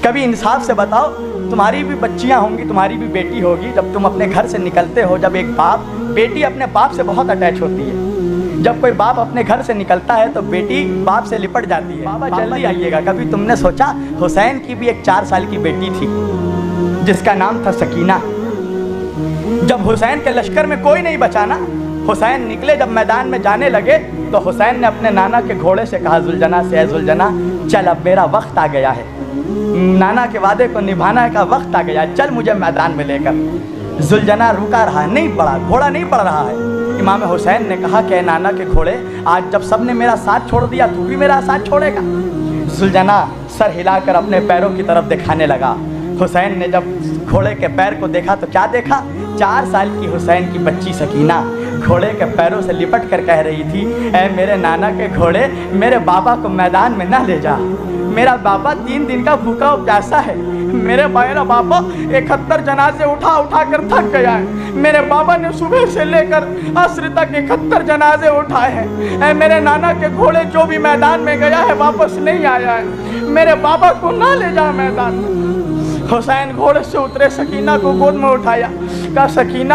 کبھی انصاف سے بتاؤ، تمہاری بھی بچیاں ہوں گی، تمہاری بھی بیٹی ہوگی، جب تم اپنے گھر سے نکلتے ہو، جب ایک باپ، بیٹی اپنے باپ سے بہت اٹیچ ہوتی ہے، جب کوئی باپ اپنے گھر سے نکلتا ہے تو بیٹی باپ سے لپٹ جاتی ہے، بابا جلدی آئیے گا۔ کبھی تم نے سوچا حسین کی بھی ایک 4 سال کی بیٹی تھی جس کا نام تھا سکینہ۔ جب حسین کے لشکر میں کوئی نہیں بچا نا، حسین نکلے جب میدان میں جانے لگے تو حسین نے اپنے نانا کے گھوڑے سے کہا ذوالجناح سے، اے ذوالجناح چل، اب میرا وقت آ گیا ہے، نانا کے وعدے کو نبھانے کا وقت آ گیا ہے، چل مجھے میدان میں لے کر۔ ذوالجناح رکا رہا، نہیں بڑھا، گھوڑا نہیں بڑھ رہا ہے۔ امام حسین نے کہا کہ اے نانا کے گھوڑے، آج جب سب نے میرا ساتھ چھوڑ دیا تو بھی میرا ساتھ چھوڑے گا؟ ذوالجناح سر ہلا کر اپنے پیروں کی طرف دکھانے لگا۔ حسین نے جب گھوڑے کے پیر کو دیکھا تو کیا دیکھا؟ 4 سال کی حسین کی بچی سکینہ گھوڑے کے پیروں سے لپٹ کر کہہ رہی تھی، اے میرے نانا کے گھوڑے، میرے بابا کو میدان میں نہ لے جا، میرا بابا 3 دن کا بھوکا و پیاسا ہے، میرا بابا 71 جنازے اٹھا کر تھک گیا ہے، میرے بابا نے صبح سے لے کر عصر تک 71 جنازے اٹھائے ہیں، اے میرے نانا کے گھوڑے جو بھی میدان میں گیا ہے واپس نہیں آیا ہے، میرے بابا کو نہ لے جا میدان میں۔ حسین گھوڑے سے اترے، سکینہ کو گود میں اٹھایا، کہا سکینہ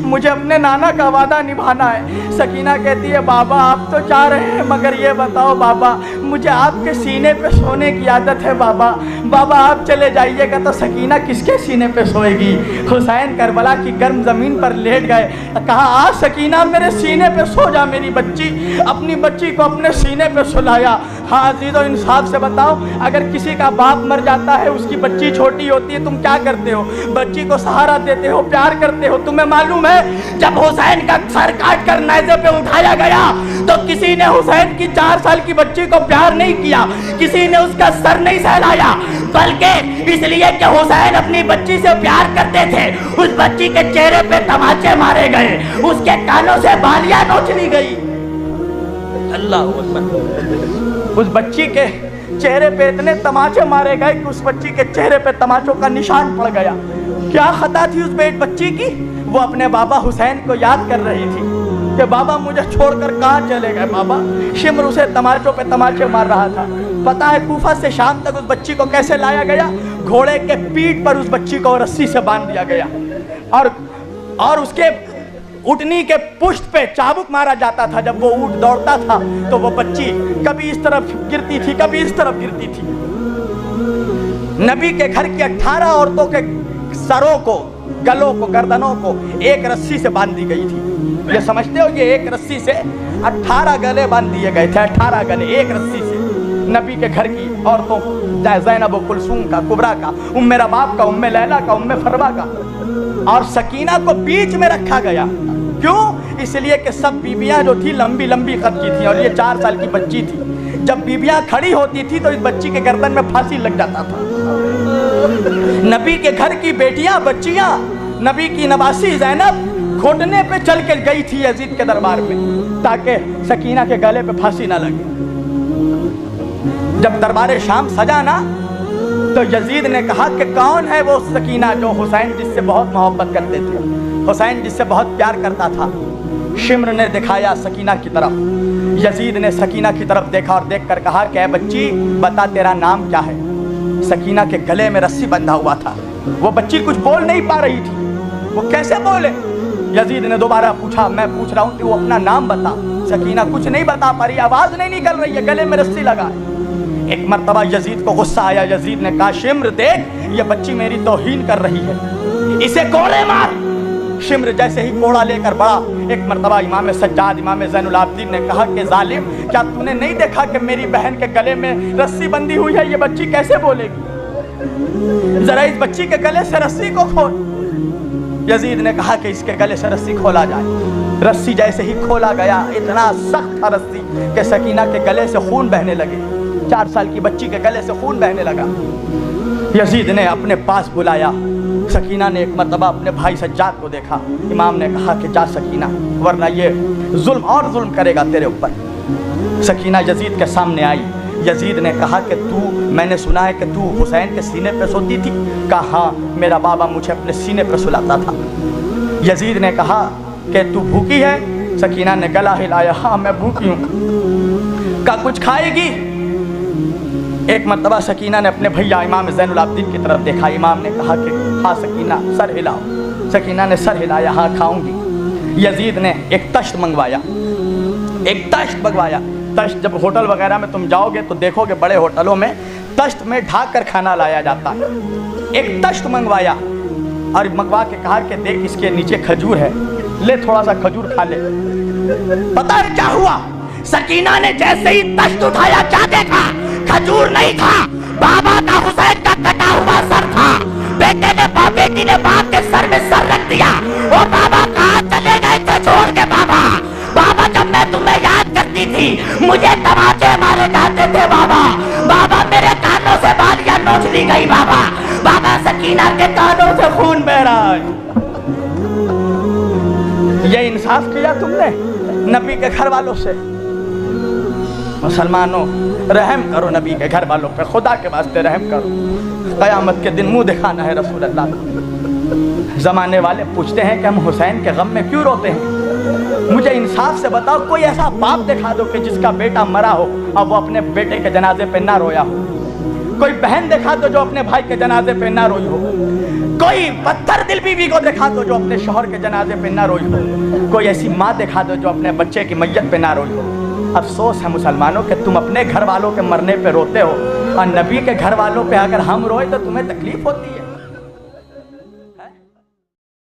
مجھے اپنے نانا کا وعدہ نبھانا ہے۔ سکینہ کہتی ہے بابا آپ تو جا رہے ہیں مگر یہ بتاؤ بابا مجھے آپ کے سینے پہ سونے کی عادت ہے، بابا آپ چلے جائیے گا تو سکینہ کس کے سینے پہ سوئے گی؟ حسین کربلا کی گرم زمین پر لیٹ گئے، کہا آ سکینہ میرے سینے پہ سو جا میری بچی، اپنی بچی کو اپنے سینے پہ سلایا۔ ہاں عزیزو انصاف سے بتاؤ، اگر کسی کا باپ مر جاتا ہے، اس کی بچی چھوٹی ہوتی ہے، تم کیا کرتے ہو؟ بچی کو سہارا دیتے ہو، پیار کرتے ہو۔ تمہیں معلوم ہے جب حسین کا سر کاٹ کر نیزے پہ اٹھایا گیا تو کسی نے حسین کی 4 سال کی بچی کو پیار نہیں کیا، کسی نے اس کا سر نہیں سہلایا، بلکہ اس لیے کہ حسین اپنی بچی سے پیار کرتے تھے۔ اس بچی کے چہرے پہ تماچے مارے گئے، اس کے کانوں سے بالیاں نوچ لی گئی۔ اللہ اکبر۔ اس بچی کے چہرے پہ اتنے تماچے مارے گئے کہ اس بچی کے چہرے پہ تماچوں کا نشان پڑ گیا۔ کیا خطا تھی اس بچی کی؟ وہ اپنے بابا حسین کو یاد کر رہی تھی کہ بابا مجھے چھوڑ کر کہاں چلے گئے بابا۔ شمر اسے تماچوں پہ تماچے مار رہا تھا۔ پتہ ہے کوفہ سے شام تک اس بچی کو کیسے لایا گیا؟ گھوڑے کے پیٹھ پر اس بچی کو رسی سے باندھ دیا گیا، اور اس کے اٹھنی کے پشت پہ چابک مارا جاتا تھا۔ جب وہ اونٹ دوڑتا تھا تو وہ بچی کبھی اس طرف گرتی تھی، کبھی اس طرف گرتی تھی۔ نبی کے گھر کی 18 عورتوں کے سروں کو، گلوں کو، گردنوں کو ایک رسی سے باندھ دی گئی تھی۔ یہ سمجھتے ہو یہ ایک رسی سے 18 گلے باندھ دیے گئے تھے، 18 گلے ایک رسی سے نبی کے گھر کی عورتوں کو، چاہے زینب و کلثوم کا، کبریٰ کا، ام رباب کا، ام لیلہ کا، ام فروا کا۔ اور سکینہ کو بیچ میں رکھا گیا، کیوں؟ اس لیے کہ سب بیویاں جو تھی لمبی لمبی قد کی تھیں اور یہ 4 سال کی بچی تھی۔ جب بیویاں کھڑی ہوتی تھی تو اس بچی کے گردن میں پھانسی لگ جاتا تھا۔ نبی کے گھر کی بیٹیاں، بچیاں، نبی کی نواسی زینب گھٹنے پہ چل کے گئی تھی یزید کے دربار میں تاکہ سکینہ کے گلے پہ پھانسی نہ لگے۔ جب دربار شام سجا نا تو یزید نے کہا کہ کون ہے وہ سکینہ جو حسین جس سے بہت محبت کرتے تھے، حسین جس سے بہت پیار کرتا تھا؟ شمر نے دکھایا سکینہ کی طرف۔ یزید نے سکینہ کی طرف دیکھا اور دیکھ کر کہا کہ اے بچی بتا تیرا نام کیا ہے؟ سکینہ کے گلے میں رسی بندھا ہوا تھا، وہ بچی کچھ بول نہیں پا رہی تھی، وہ کیسے بولے؟ یزید نے دوبارہ پوچھا، میں پوچھ رہا ہوں کہ وہ اپنا نام بتا۔ سکینہ کچھ نہیں بتا پا رہی، آواز نہیں نکل رہی ہے، گلے میں رسی لگا ہے۔ ایک مرتبہ یزید کو غصہ آیا، یزید نے کہا شمر دیکھ یہ بچی میری توہین کر رہی ہے، اسے کوڑے مار۔ شمر جیسے ہی کوڑا لے کر بڑھا، ایک مرتبہ امام سجاد، امام زین العابدین نے کہا کہ ظالم کیا تو نے نہیں دیکھا کہ میری بہن کے گلے میں رسی بندھی ہوئی ہے، یہ بچی کیسے بولے گی؟ ذرا اس بچی کے گلے سے رسی کو کھول۔ یزید نے کہا کہ اس کے گلے سے رسی کھولا جائے۔ رسی جیسے ہی کھولا گیا، اتنا سخت تھا رسی کہ سکینہ کے گلے سے خون بہنے لگے، 4 سال کی بچی کے گلے سے خون بہنے لگا۔ یزید نے اپنے پاس بلایا، سکینہ نے ایک مرتبہ اپنے بھائی سجاد کو دیکھا، امام نے کہا کہ جا سکینہ ورنہ یہ ظلم اور ظلم کرے گا تیرے اوپر۔ سکینہ یزید کے سامنے آئی، یزید نے کہا کہ میں نے سنا ہے کہ تو حسین کے سینے پہ سوتی تھی؟ کہا ہاں میرا بابا مجھے اپنے سینے پہ سلاتا تھا۔ یزید نے کہا کہ تو بھوکی ہے؟ سکینہ نے گلا ہلایا، ہاں میں بھوکی ہوں۔ کہا کچھ کھائے گی؟ ایک مرتبہ سکینہ نے اپنے بھیا امام زین العابدین کی طرف دیکھا. امام نے کہا کہ ہاں سکینہ سر ہلاؤ. سکینہ نے سر ہلایا, ہاں کھاؤں گی. یزید نے ایک تشت منگوایا, ایک تشت منگوایا. تشت جب ہوٹل وغیرہ میں تم جاؤ گے تو دیکھو گے بڑے ہوٹلوں میں تشت میں ڈھانک کر کھانا لایا جاتا ہے. ایک تشت منگوایا اور منگوا کے کہا کہ دیکھ اس کے نیچے کھجور ہے, لے تھوڑا سا کھجور کھا لے. پتہ ہے کیا ہوا؟ سکینہ نے جیسے ہی تشت اٹھایا کیا دیکھا؟ کھجور نہیں تھا, بابا کا حسین کا کٹا ہوا سر تھا. بیٹی نے باپ کے سر میں سر رکھ دیا. وہ بابا کہاں چلے گئے تھے چھوڑ کے؟ بابا جب میں تمہیں یاد کرتی تھی مجھے تماچے مارے جاتے تھے. بابا میرے کانوں سے بالیاں نوچ لی گئی. بابا سکینہ کے کانوں سے خون بہ رہا ہے. یہ انصاف کیا تم نے نبی کے گھر والوں سے؟ مسلمانوں رحم کرو نبی کے گھر والوں پہ, خدا کے واسطے رحم کرو. قیامت کے دن منہ دکھانا ہے رسول اللہ کو. زمانے والے پوچھتے ہیں کہ ہم حسین کے غم میں کیوں روتے ہیں. مجھے انصاف سے بتاؤ, کوئی ایسا باپ دکھا دو کہ جس کا بیٹا مرا ہو اور وہ اپنے بیٹے کے جنازے پہ نہ رویا ہو. کوئی بہن دکھا دو جو اپنے بھائی کے جنازے پہ نہ روئی ہو. کوئی پتھر دل بیوی کو دکھا دو جو اپنے شوہر کے جنازے پہ نہ روئی ہو. کوئی ایسی ماں دکھا دو جو اپنے بچے کی میت پہ نہ روئی ہو. افسوس ہے مسلمانوں کہ تم اپنے گھر والوں کے مرنے پہ روتے ہو اور نبی کے گھر والوں پہ اگر ہم روئے تو تمہیں تکلیف ہوتی ہے.